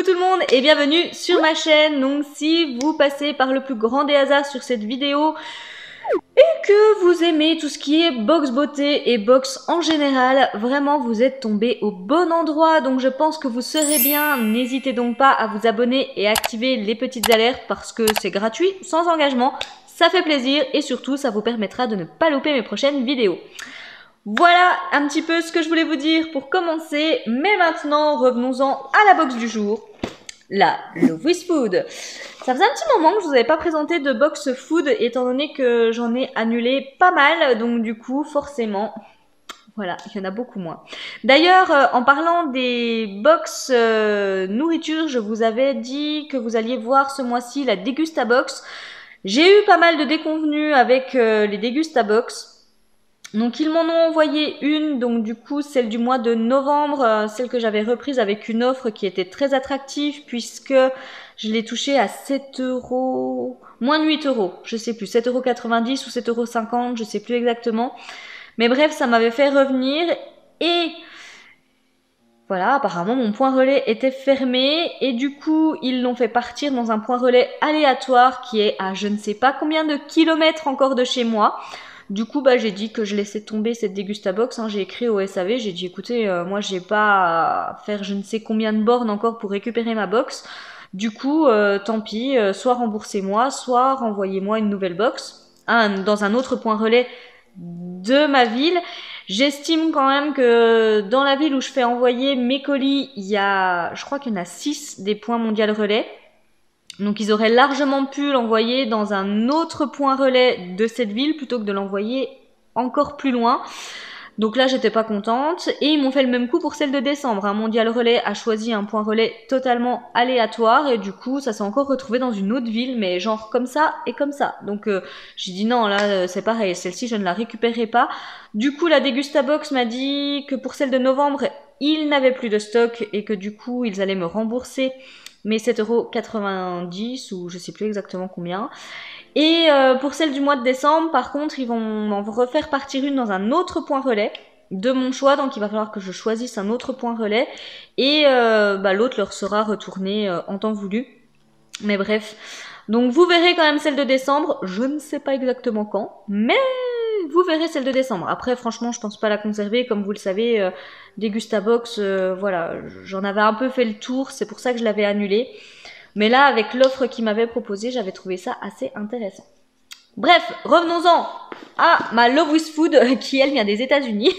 Coucou tout le monde et bienvenue sur ma chaîne. Donc si vous passez par le plus grand des hasards sur cette vidéo et que vous aimez tout ce qui est box beauté et box en général, vraiment vous êtes tombé au bon endroit. Donc je pense que vous serez bien. N'hésitez donc pas à vous abonner et activer les petites alertes parce que c'est gratuit, sans engagement. Ça fait plaisir et surtout ça vous permettra de ne pas louper mes prochaines vidéos. Voilà un petit peu ce que je voulais vous dire pour commencer, mais maintenant revenons-en à la box du jour, la Love with Food. Ça faisait un petit moment que je vous avais pas présenté de box food étant donné que j'en ai annulé pas mal, donc du coup forcément, voilà, il y en a beaucoup moins. D'ailleurs, en parlant des box nourriture, je vous avais dit que vous alliez voir ce mois-ci la Dégustabox. J'ai eu pas mal de déconvenues avec les Dégustabox. Donc ils m'en ont envoyé une, donc du coup celle du mois de novembre, celle que j'avais reprise avec une offre qui était très attractive puisque je l'ai touchée à 7 euros, moins de 8 euros, je sais plus, 7,90 € ou 7,50 €, je sais plus exactement. Mais bref, ça m'avait fait revenir et voilà, apparemment mon point relais était fermé et du coup ils l'ont fait partir dans un point relais aléatoire qui est à je ne sais pas combien de kilomètres encore de chez moi. Du coup, j'ai dit que je laissais tomber cette Dégustabox. J'ai écrit au SAV, j'ai dit écoutez, moi j'ai pas à faire je ne sais combien de bornes encore pour récupérer ma box. Du coup, tant pis, soit remboursez-moi, soit renvoyez-moi une nouvelle box dans un autre point relais de ma ville. J'estime quand même que dans la ville où je fais envoyer mes colis, je crois qu'il y en a 6 des points mondial relais. Donc ils auraient largement pu l'envoyer dans un autre point relais de cette ville plutôt que de l'envoyer encore plus loin. Donc là j'étais pas contente et ils m'ont fait le même coup pour celle de décembre. Mondial Relais a choisi un point relais totalement aléatoire et du coup ça s'est encore retrouvé dans une autre ville mais genre comme ça et comme ça. Donc j'ai dit non là c'est pareil, celle-ci je ne la récupérerai pas. Du coup la Dégustabox m'a dit que pour celle de novembre ils n'avaient plus de stock et que du coup ils allaient me rembourser mes 7,90 € ou je sais plus exactement combien. Et pour celle du mois de décembre, par contre, ils vont m'en refaire partir une dans un autre point relais de mon choix, donc il va falloir que je choisisse un autre point relais et l'autre leur sera retourné en temps voulu. Mais bref, donc vous verrez quand même celle de décembre, je ne sais pas exactement quand, mais vous verrez celle de décembre. Après, franchement, je pense pas la conserver. Comme vous le savez, Dégustabox, voilà, j'en avais un peu fait le tour. C'est pour ça que je l'avais annulée. Mais là, avec l'offre qu'ils m'avaient proposée, j'avais trouvé ça assez intéressant. Bref, revenons-en à ma Love with Food, qui elle vient des États-Unis.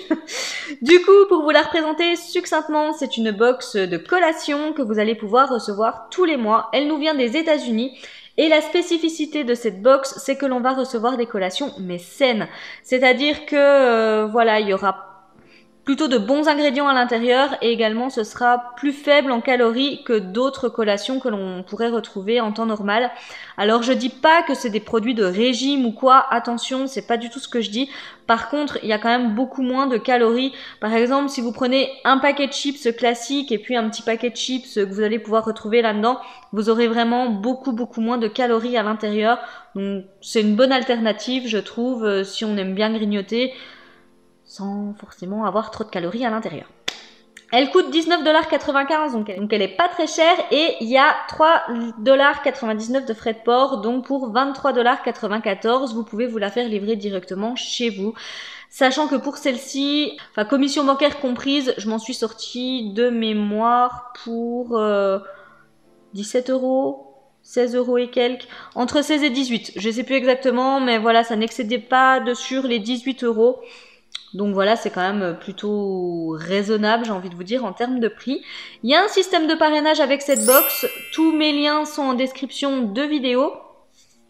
Du coup, pour vous la représenter succinctement, c'est une box de collation que vous allez pouvoir recevoir tous les mois. Elle nous vient des États-Unis. Et la spécificité de cette box, c'est que l'on va recevoir des collations, mais saines. C'est-à-dire que, voilà, il y aura plutôt de bons ingrédients à l'intérieur et également ce sera plus faible en calories que d'autres collations que l'on pourrait retrouver en temps normal. Alors je dis pas que c'est des produits de régime ou quoi, attention, c'est pas du tout ce que je dis. Par contre, il y a quand même beaucoup moins de calories. Par exemple, si vous prenez un paquet de chips classique et puis un petit paquet de chips que vous allez pouvoir retrouver là-dedans, vous aurez vraiment beaucoup moins de calories à l'intérieur. Donc c'est une bonne alternative, je trouve, si on aime bien grignoter, sans forcément avoir trop de calories à l'intérieur. Elle coûte 19,95 $, donc elle est pas très chère et il y a 3,99 $ de frais de port, donc pour 23,94 $, vous pouvez vous la faire livrer directement chez vous. Sachant que pour celle-ci, enfin commission bancaire comprise, je m'en suis sortie de mémoire pour 17 €. 16 € et quelques, entre 16 et 18, je sais plus exactement, mais voilà, ça n'excédait pas de sur les 18 €. Donc voilà, c'est quand même plutôt raisonnable, j'ai envie de vous dire, en termes de prix. Il y a un système de parrainage avec cette box. Tous mes liens sont en description de vidéo.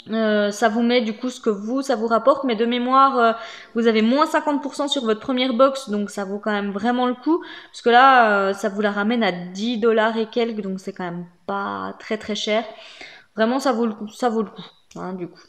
Ça vous met du coup ce que ça vous rapporte, mais de mémoire, vous avez moins 50% sur votre première box, donc ça vaut quand même vraiment le coup. Parce que là, ça vous la ramène à 10 $ et quelques, donc c'est quand même pas très cher. Vraiment, ça vaut le coup, du coup.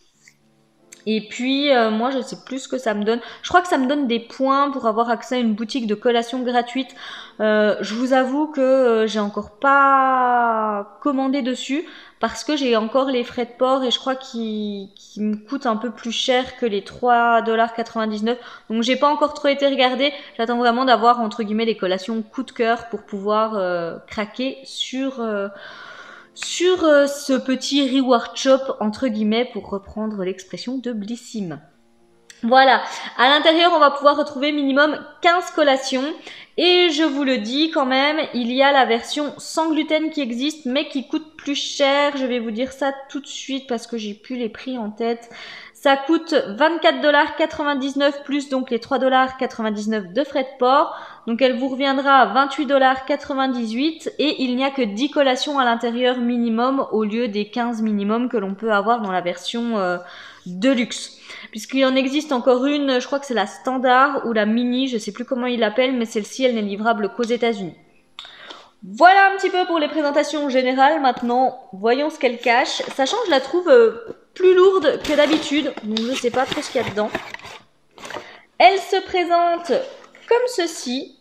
Et puis, moi, je sais plus ce que ça me donne. Je crois que ça me donne des points pour avoir accès à une boutique de collation gratuite. Je vous avoue que j'ai encore pas commandé dessus parce que j'ai encore les frais de port et je crois qu'ils me coûtent un peu plus cher que les 3,99 $. Donc, j'ai pas encore trop été regarder. J'attends vraiment d'avoir, entre guillemets, les collations coup de cœur pour pouvoir craquer sur ce petit reward shop entre guillemets pour reprendre l'expression de Blissim. Voilà, à l'intérieur on va pouvoir retrouver minimum 15 collations et je vous le dis quand même, il y a la version sans gluten qui existe mais qui coûte plus cher, je vais vous dire ça tout de suite parce que j'ai plus les prix en tête. Ça coûte 24,99 $ plus donc les 3,99 $ de frais de port. Donc elle vous reviendra à 28,98 $ et il n'y a que 10 collations à l'intérieur minimum au lieu des 15 minimum que l'on peut avoir dans la version de luxe. Puisqu'il en existe encore une, je crois que c'est la standard ou la mini, je sais plus comment ils l'appellent, mais celle-ci elle n'est livrable qu'aux États-Unis. Voilà un petit peu pour les présentations générales. Maintenant, voyons ce qu'elle cache. Sachant que je la trouve plus lourde que d'habitude, donc je sais pas trop ce qu'il y a dedans. Elle se présente comme ceci.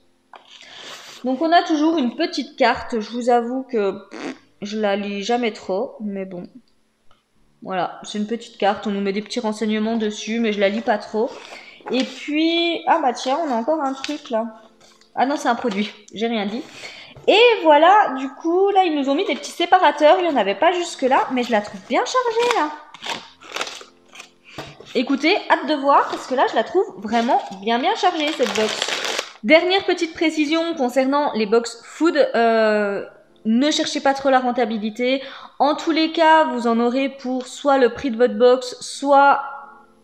Donc on a toujours une petite carte. Je vous avoue que je la lis jamais trop, mais bon. Voilà, c'est une petite carte. On nous met des petits renseignements dessus, mais je la lis pas trop. Et puis, ah bah tiens, on a encore un truc là. Ah non, c'est un produit. J'ai rien dit. Et voilà, du coup, là, ils nous ont mis des petits séparateurs. Il n'y en avait pas jusque-là, mais je la trouve bien chargée, là. Écoutez, hâte de voir, parce que là, je la trouve vraiment bien chargée, cette box. Dernière petite précision concernant les box food. Ne cherchez pas trop la rentabilité. En tous les cas, vous en aurez pour soit le prix de votre box, soit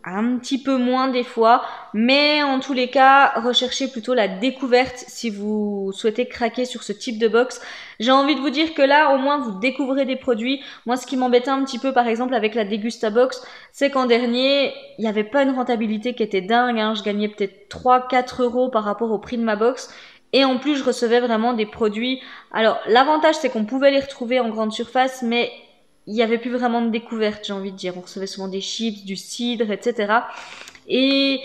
un petit peu moins des fois, mais en tous les cas, recherchez plutôt la découverte si vous souhaitez craquer sur ce type de box. J'ai envie de vous dire que là, au moins, vous découvrez des produits. Moi, ce qui m'embêtait un petit peu, par exemple, avec la Degusta Box, c'est qu'en dernier, il n'y avait pas une rentabilité qui était dingue, hein. Je gagnais peut-être 3-4 € par rapport au prix de ma box. Et en plus, je recevais vraiment des produits. Alors, l'avantage, c'est qu'on pouvait les retrouver en grande surface, mais il n'y avait plus vraiment de découverte, j'ai envie de dire. On recevait souvent des chips, du cidre, etc. Et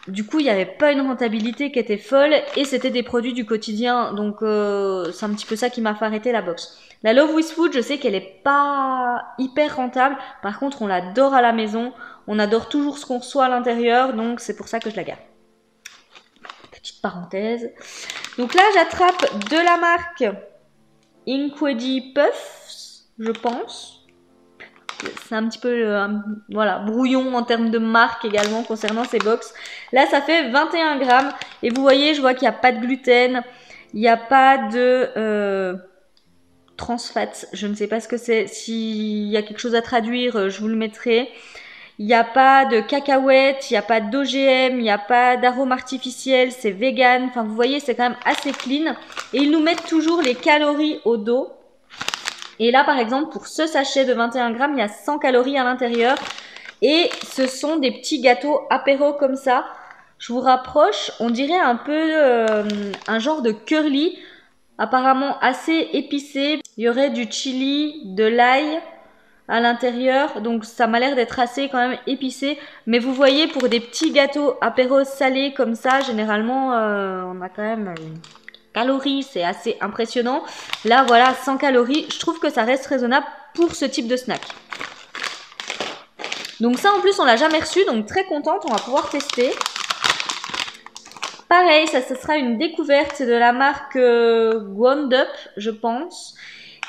du coup, il n'y avait pas une rentabilité qui était folle et c'était des produits du quotidien. Donc, c'est un petit peu ça qui m'a fait arrêter la box. La Love with Food, je sais qu'elle est pas hyper rentable. Par contre, on l'adore à la maison. On adore toujours ce qu'on reçoit à l'intérieur. Donc, c'est pour ça que je la garde. Petite parenthèse. Donc là, j'attrape de la marque Inkwedi Puffs, je pense. C'est un petit peu voilà, brouillon en termes de marque également concernant ces box. Là, ça fait 21 grammes. Et vous voyez, je vois qu'il n'y a pas de gluten. Il n'y a pas de trans fat. Je ne sais pas ce que c'est. S'il y a quelque chose à traduire, je vous le mettrai. Il n'y a pas de cacahuètes, il n'y a pas d'OGM, il n'y a pas d'arôme artificiel, c'est vegan. Enfin, vous voyez, c'est quand même assez clean. Et ils nous mettent toujours les calories au dos. Et là, par exemple, pour ce sachet de 21 grammes, il y a 100 calories à l'intérieur. Et ce sont des petits gâteaux apéro comme ça. Je vous rapproche, on dirait un peu un genre de curly. Apparemment assez épicé. Il y aurait du chili, de l'ail à l'intérieur, donc ça m'a l'air d'être assez quand même épicé, mais vous voyez, pour des petits gâteaux apéro salés comme ça, généralement on a quand même calories, c'est assez impressionnant. Là voilà, 100 calories, je trouve que ça reste raisonnable pour ce type de snack. Donc ça en plus on l'a jamais reçu, donc très contente, on va pouvoir tester. Pareil, ça sera une découverte, c'est de la marque Ground Up, je pense.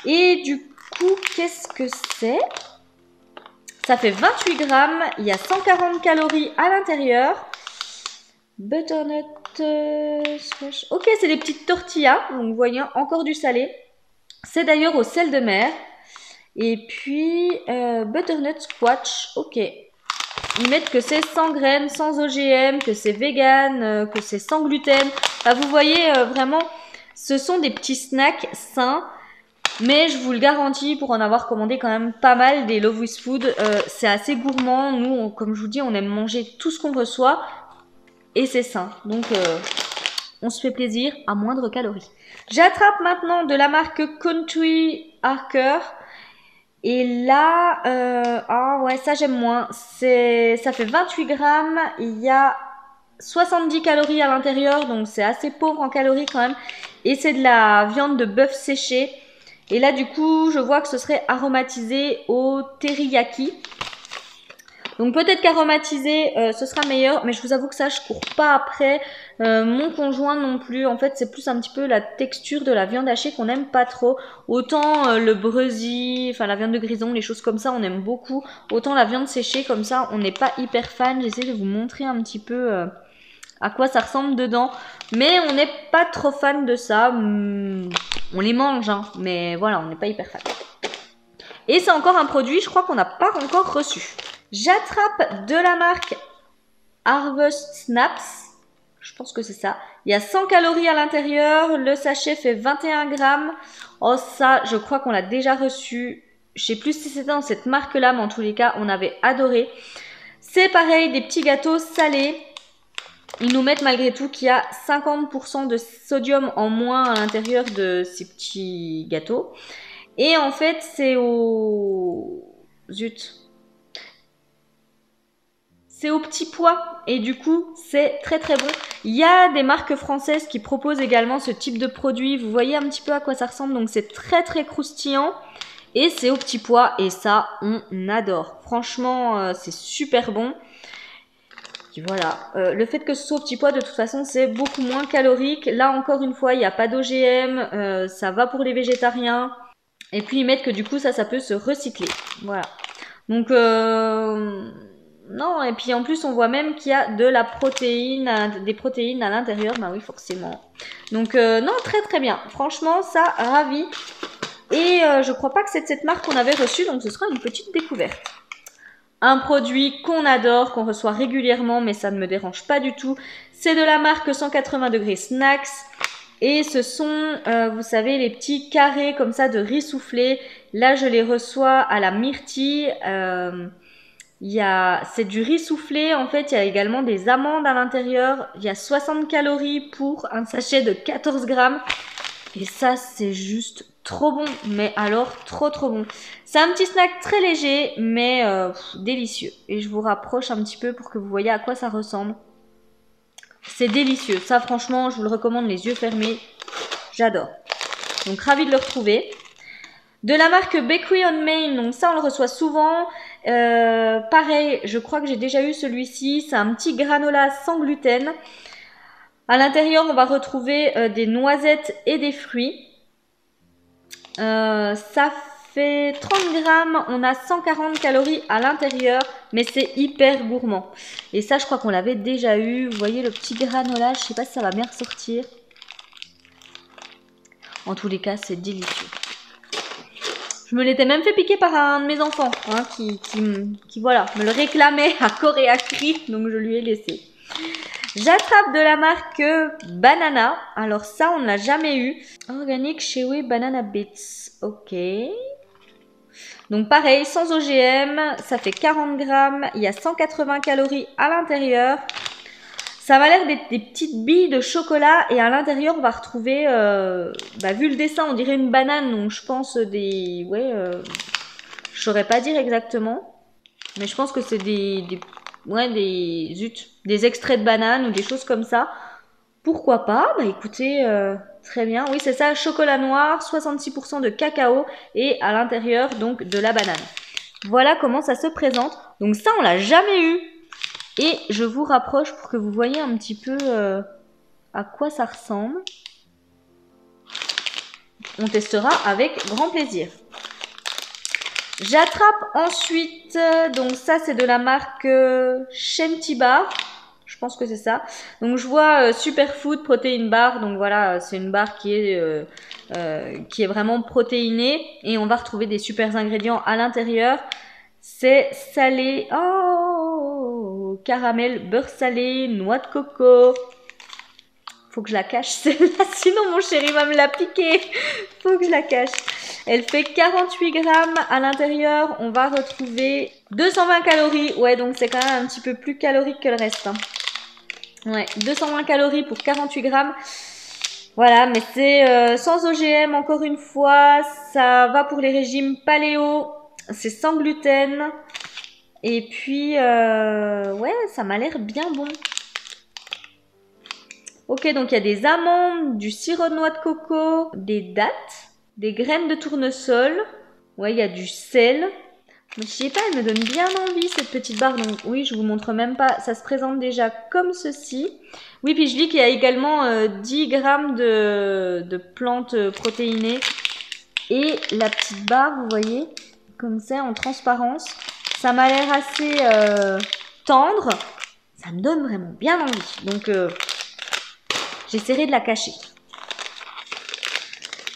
Et du coup, qu'est-ce que c'est? Ça fait 28 grammes, il y a 140 calories à l'intérieur. Butternut smash. Ok, c'est des petites tortillas, donc vous voyez, encore du salé. C'est d'ailleurs au sel de mer. Et puis, butternut squash, ok. Ils mettent que c'est sans graines, sans OGM, que c'est vegan, que c'est sans gluten. Enfin, vous voyez, vraiment, ce sont des petits snacks sains. Mais je vous le garantis, pour en avoir commandé quand même pas mal des Love with Food, c'est assez gourmand. Nous, comme je vous dis, on aime manger tout ce qu'on reçoit et c'est sain. Donc, on se fait plaisir à moindre calorie. J'attrape maintenant de la marque Country Harker. Et là, ah ouais, ça j'aime moins. Ça fait 28 grammes. Il y a 70 calories à l'intérieur, donc c'est assez pauvre en calories quand même. Et c'est de la viande de bœuf séchée. Et là, du coup, je vois que ce serait aromatisé au teriyaki. Donc peut-être qu'aromatisé, ce sera meilleur, mais je vous avoue que ça, je cours pas après. Mon conjoint non plus. En fait, c'est plus un petit peu la texture de la viande hachée qu'on n'aime pas trop. Autant le breuzy, enfin la viande de grison, les choses comme ça, on aime beaucoup. Autant la viande séchée comme ça, on n'est pas hyper fan. J'essaie de vous montrer un petit peu à quoi ça ressemble dedans. Mais on n'est pas trop fan de ça. On les mange, hein, mais voilà, on n'est pas hyper fan. Et c'est encore un produit, je crois qu'on n'a pas encore reçu. J'attrape de la marque Harvest Snaps. Je pense que c'est ça. Il y a 100 calories à l'intérieur. Le sachet fait 21 grammes. Oh, ça, je crois qu'on l'a déjà reçu. Je sais plus si c'était dans cette marque-là, mais en tous les cas, on avait adoré. C'est pareil, des petits gâteaux salés. Ils nous mettent malgré tout qu'il y a 50% de sodium en moins à l'intérieur de ces petits gâteaux. Et en fait, c'est au... Zut. C'est au petit pois et du coup, c'est très très bon. Il y a des marques françaises qui proposent également ce type de produit. Vous voyez un petit peu à quoi ça ressemble. Donc c'est très très croustillant et c'est au petit pois et ça, on adore. Franchement, c'est super bon. Et voilà, le fait que ce soit au petit pois, de toute façon, c'est beaucoup moins calorique. Là, encore une fois, il n'y a pas d'OGM, ça va pour les végétariens. Et puis, ils mettent que du coup, ça peut se recycler. Voilà. Donc, non, et puis en plus, on voit même qu'il y a de la protéine, des protéines à l'intérieur. Bah oui, forcément. Donc, non, très très bien. Franchement, ça, ravi. Et je crois pas que c'est de cette marque qu'on avait reçue, donc ce sera une petite découverte. Un produit qu'on adore, qu'on reçoit régulièrement, mais ça ne me dérange pas du tout. C'est de la marque 180 degrés Snacks. Et ce sont, vous savez, les petits carrés comme ça de riz soufflé. Là, je les reçois à la myrtille. C'est du riz soufflé. En fait, il y a également des amandes à l'intérieur. Il y a 60 calories pour un sachet de 14 grammes. Et ça, c'est juste trop bon. Mais alors, trop trop bon. C'est un petit snack très léger, mais délicieux. Et je vous rapproche un petit peu pour que vous voyez à quoi ça ressemble. C'est délicieux. Ça, franchement, je vous le recommande les yeux fermés. J'adore. Donc, ravi de le retrouver. De la marque Bakery on Main. Donc, ça, on le reçoit souvent. Pareil, je crois que j'ai déjà eu celui-ci. C'est un petit granola sans gluten. À l'intérieur, on va retrouver des noisettes et des fruits. Ça fait 30 grammes, on a 140 calories à l'intérieur, mais c'est hyper gourmand. Et ça, je crois qu'on l'avait déjà eu. Vous voyez le petit granola, je sais pas si ça va bien ressortir. En tous les cas, c'est délicieux. Je me l'étais même fait piquer par un de mes enfants, hein, qui voilà, me le réclamait à corps et à cri, donc je lui ai laissé. J'attrape de la marque Banana. Alors ça, on ne l'a jamais eu. Organic Chewy Banana Bits. Ok. Donc pareil, sans OGM. Ça fait 40 grammes. Il y a 180 calories à l'intérieur. Ça m'a l'air d'être des petites billes de chocolat. Et à l'intérieur, on va retrouver... vu le dessin, on dirait une banane. Donc je pense des... Ouais, je saurais pas dire exactement. Mais je pense que c'est des extraits de banane ou des choses comme ça. Pourquoi pas? Bah écoutez, très bien. Oui, c'est ça, chocolat noir, 66% de cacao et à l'intérieur, donc, de la banane. Voilà comment ça se présente. Donc ça, on l'a jamais eu. Et je vous rapproche pour que vous voyez un petit peu à quoi ça ressemble. On testera avec grand plaisir. J'attrape ensuite, donc ça c'est de la marque Shanty Bar, je pense que c'est ça. Donc je vois Superfood Protein Bar, donc voilà, c'est une barre qui est vraiment protéinée et on va retrouver des super ingrédients à l'intérieur. C'est salé, oh, caramel, beurre salé, noix de coco. Faut que je la cache celle-là, sinon mon chéri va me la piquer. Faut que je la cache. Elle fait 48 grammes à l'intérieur. On va retrouver 220 calories. Ouais, donc c'est quand même un petit peu plus calorique que le reste. Hein. Ouais, 220 calories pour 48 grammes. Voilà, mais c'est sans OGM encore une fois. Ça va pour les régimes paléo. C'est sans gluten. Et puis, ouais, ça m'a l'air bien bon. Ok, donc il y a des amandes, du sirop de noix de coco, des dattes, des graines de tournesol. Ouais, il y a du sel. Mais je sais pas, elle me donne bien envie cette petite barre. Donc oui, je vous montre même pas. Ça se présente déjà comme ceci. Oui, puis je dis qu'il y a également 10 grammes de plantes protéinées. Et la petite barre, vous voyez, comme ça, en transparence. Ça m'a l'air assez tendre. Ça me donne vraiment bien envie. Donc, j'essaierai de la cacher.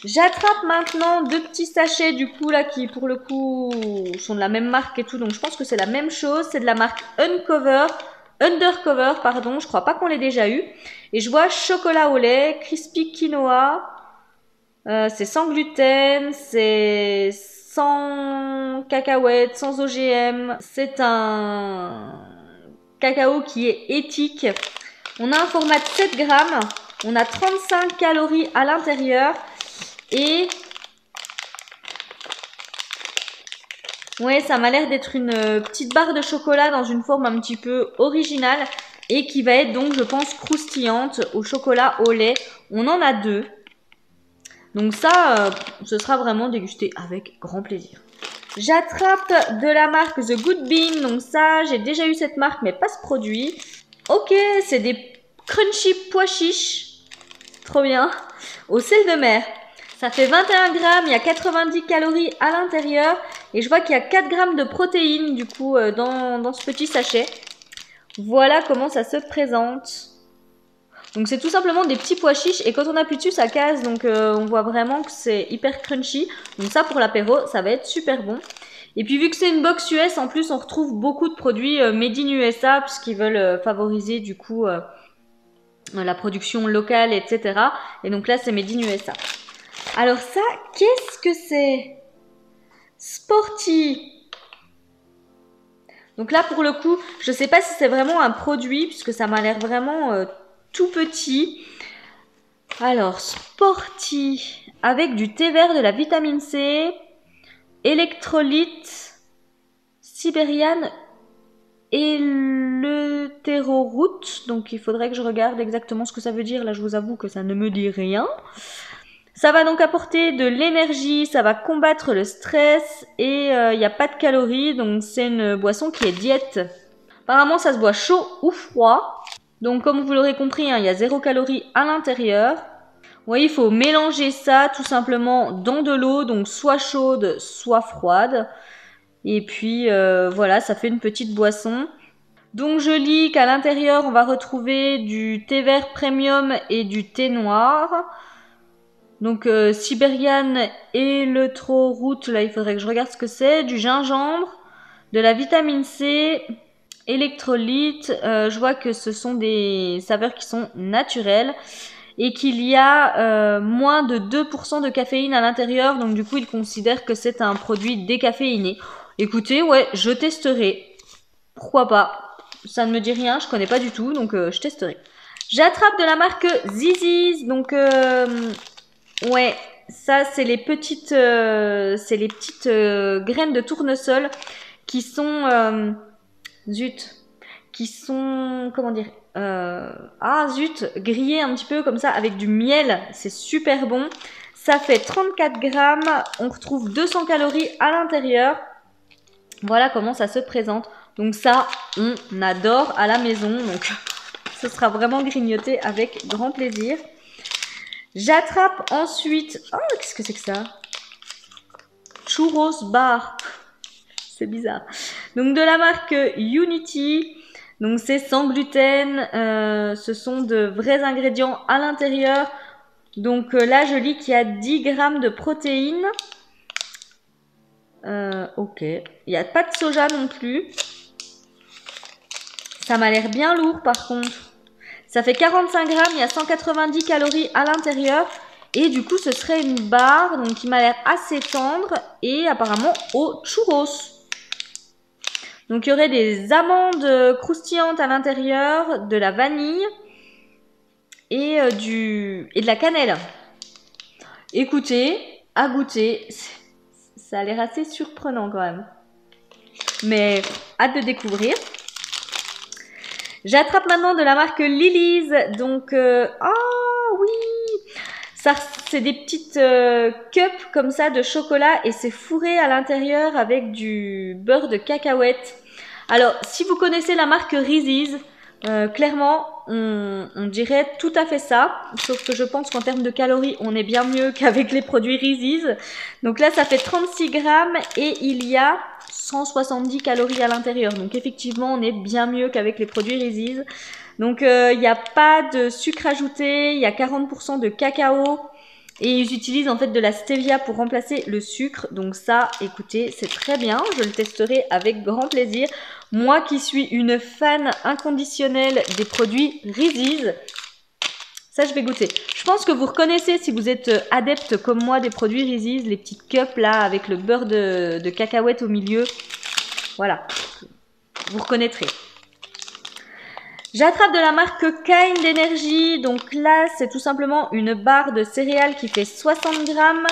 J'attrape maintenant 2 petits sachets du coup là qui pour le coup sont de la même marque et tout. Donc, je pense que c'est la même chose. C'est de la marque Undercover, pardon. Je crois pas qu'on l'ait déjà eu. Et je vois chocolat au lait, crispy quinoa. C'est sans gluten, c'est sans cacahuètes, sans OGM. C'est un cacao qui est éthique. On a un format de 7 grammes. On a 35 calories à l'intérieur. Et ouais, ça m'a l'air d'être une petite barre de chocolat dans une forme un petit peu originale. Et qui va être donc, je pense, croustillante au chocolat au lait. On en a 2. Donc ça, ce sera vraiment dégusté avec grand plaisir. J'attrape de la marque The Good Bean. Donc ça, j'ai déjà eu cette marque, mais pas ce produit. Ok, c'est des crunchy pois chiches. Trop bien. Au sel de mer. Ça fait 21 grammes, il y a 90 calories à l'intérieur. Et je vois qu'il y a 4 grammes de protéines du coup dans ce petit sachet. Voilà comment ça se présente. Donc c'est tout simplement des petits pois chiches et quand on appuie dessus ça casse, donc on voit vraiment que c'est hyper crunchy. Donc ça pour l'apéro ça va être super bon. Et puis vu que c'est une box US en plus on retrouve beaucoup de produits made in USA puisqu'ils veulent favoriser du coup la production locale etc. Et donc là c'est made in USA. Alors ça qu'est-ce que c'est? Sporty. Donc là pour le coup je sais pas si c'est vraiment un produit puisque ça m'a l'air vraiment tout petit. Alors, Sporty, avec du thé vert, de la vitamine C, électrolyte, sibériane et l'euthéroroute. Donc, il faudrait que je regarde exactement ce que ça veut dire. Là, je vous avoue que ça ne me dit rien. Ça va donc apporter de l'énergie, ça va combattre le stress et il n'y a pas de calories. Donc, c'est une boisson qui est diète. Apparemment, ça se boit chaud ou froid. Donc comme vous l'aurez compris, hein, il y a 0 calories à l'intérieur. Oui, il faut mélanger ça tout simplement dans de l'eau, donc soit chaude, soit froide. Et puis voilà, ça fait une petite boisson. Donc je lis qu'à l'intérieur, on va retrouver du thé vert premium et du thé noir. Donc sibériane et l'euthéroroute, là il faudrait que je regarde ce que c'est. Du gingembre, de la vitamine C, électrolyte, je vois que ce sont des saveurs qui sont naturelles et qu'il y a moins de 2% de caféine à l'intérieur, donc du coup ils considèrent que c'est un produit décaféiné. Écoutez, ouais, je testerai. Pourquoi pas? Ça ne me dit rien, je connais pas du tout, donc je testerai. J'attrape de la marque Zizi's, donc ouais, ça c'est les petites graines de tournesol qui sont zut, qui sont, comment dire, grillées un petit peu comme ça avec du miel, c'est super bon. Ça fait 34 grammes, on retrouve 200 calories à l'intérieur. Voilà comment ça se présente. Donc ça, on adore à la maison, donc ce sera vraiment grignoté avec grand plaisir. J'attrape ensuite, oh qu'est-ce que c'est que ça? Churros bar. C'est bizarre. Donc de la marque Unity. Donc c'est sans gluten. Ce sont de vrais ingrédients à l'intérieur. Donc là je lis qu'il y a 10 grammes de protéines. Ok. Il n'y a pas de soja non plus. Ça m'a l'air bien lourd par contre. Ça fait 45 grammes. Il y a 190 calories à l'intérieur. Et du coup ce serait une barre donc qui m'a l'air assez tendre. Et apparemment au churros. Donc il y aurait des amandes croustillantes à l'intérieur, de la vanille et de la cannelle. Écoutez, à goûter, Ça a l'air assez surprenant quand même. Mais hâte de découvrir. J'attrape maintenant de la marque Lily's. Donc, oh oui! Ça, c'est des petites cups comme ça de chocolat et c'est fourré à l'intérieur avec du beurre de cacahuète. Alors, si vous connaissez la marque Reese's, clairement, on dirait tout à fait ça. Sauf que je pense qu'en termes de calories, on est bien mieux qu'avec les produits Reese's. Donc là, ça fait 36 grammes et il y a 170 calories à l'intérieur. Donc effectivement, on est bien mieux qu'avec les produits Reese's. Donc il n'y a pas de sucre ajouté, il y a 40% de cacao. Et ils utilisent en fait de la stevia pour remplacer le sucre. Donc ça, écoutez, c'est très bien. Je le testerai avec grand plaisir. Moi qui suis une fan inconditionnelle des produits Reese's, ça je vais goûter. Je pense que vous reconnaissez si vous êtes adepte comme moi des produits Reese's, les petites cups là avec le beurre de cacahuète au milieu. Voilà, vous reconnaîtrez. J'attrape de la marque Kind Energy, donc là c'est tout simplement une barre de céréales qui fait 60 grammes.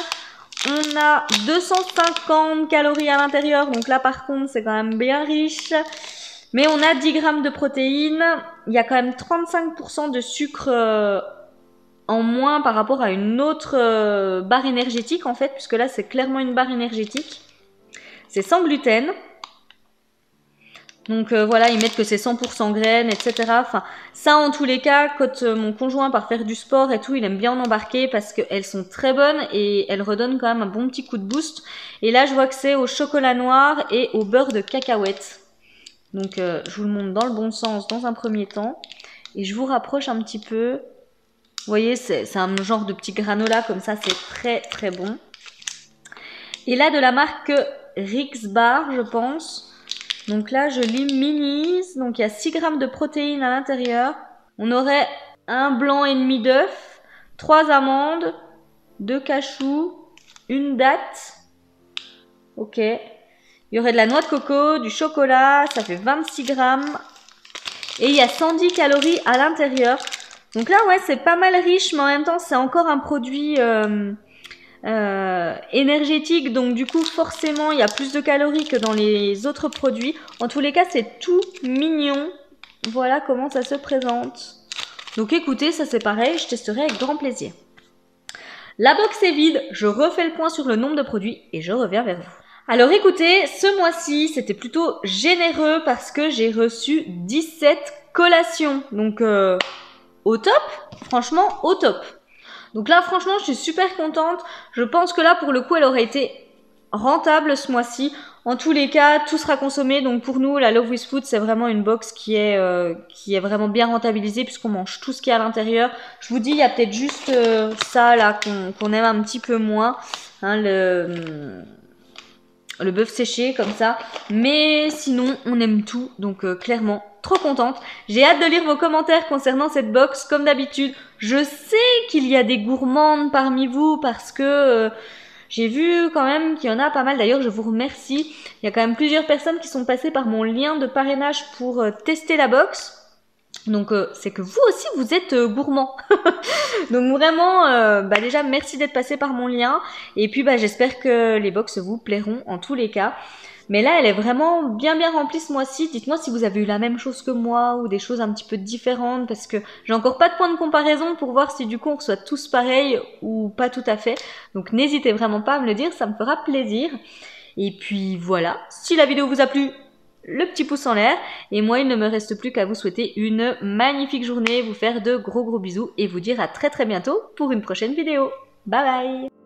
On a 250 calories à l'intérieur, donc là par contre c'est quand même bien riche. Mais on a 10 grammes de protéines, il y a quand même 35% de sucre en moins par rapport à une autre barre énergétique en fait, puisque là c'est clairement une barre énergétique. C'est sans gluten. Donc voilà, ils mettent que c'est 100% graines, etc. Enfin, ça en tous les cas, quand mon conjoint part faire du sport et tout, il aime bien en embarquer parce qu'elles sont très bonnes et elles redonnent quand même un bon petit coup de boost. Et là, je vois que c'est au chocolat noir et au beurre de cacahuète. Donc je vous le montre dans le bon sens dans un premier temps. Et je vous rapproche un petit peu. Vous voyez, c'est un genre de petit granola comme ça, c'est très très bon. Et là, de la marque Rix Bar, je pense. Donc là, je lis minis. Donc il y a 6 grammes de protéines à l'intérieur. On aurait un blanc et demi d'œuf, 3 amandes, 2 cachous, une date. Ok. Il y aurait de la noix de coco, du chocolat, ça fait 26 grammes. Et il y a 110 calories à l'intérieur. Donc là, ouais, c'est pas mal riche, mais en même temps, c'est encore un produit énergétique, donc du coup forcément il y a plus de calories que dans les autres produits. En tous les cas c'est tout mignon. Voilà comment ça se présente. Donc écoutez, ça c'est pareil, je testerai avec grand plaisir. La box est vide, je refais le point sur le nombre de produits et je reviens vers vous. Alors écoutez, ce mois-ci c'était plutôt généreux parce que j'ai reçu 17 collations. Donc au top, franchement au top. Donc là, franchement, je suis super contente. Je pense que là, pour le coup, elle aurait été rentable ce mois-ci. En tous les cas, tout sera consommé. Donc pour nous, la Love with Food, c'est vraiment une box qui est vraiment bien rentabilisée puisqu'on mange tout ce qu'il y a à l'intérieur. Je vous dis, il y a peut-être juste ça là qu'on aime un petit peu moins. Hein, le bœuf séché comme ça. Mais sinon, on aime tout. Donc clairement, trop contente. J'ai hâte de lire vos commentaires concernant cette box. Comme d'habitude, je sais qu'il y a des gourmandes parmi vous parce que j'ai vu quand même qu'il y en a pas mal. D'ailleurs, je vous remercie. Il y a quand même plusieurs personnes qui sont passées par mon lien de parrainage pour tester la box. Donc c'est que vous aussi vous êtes gourmand. Donc vraiment déjà merci d'être passé par mon lien et puis j'espère que les box vous plairont en tous les cas. Mais là elle est vraiment bien remplie ce mois-ci. Dites-moi si vous avez eu la même chose que moi ou des choses un petit peu différentes parce que j'ai encore pas de point de comparaison pour voir si du coup on reçoit tous pareil ou pas tout à fait. Donc n'hésitez vraiment pas à me le dire, ça me fera plaisir. Et puis voilà, si la vidéo vous a plu, le petit pouce en l'air et moi il ne me reste plus qu'à vous souhaiter une magnifique journée, vous faire de gros bisous et vous dire à très bientôt pour une prochaine vidéo. Bye bye.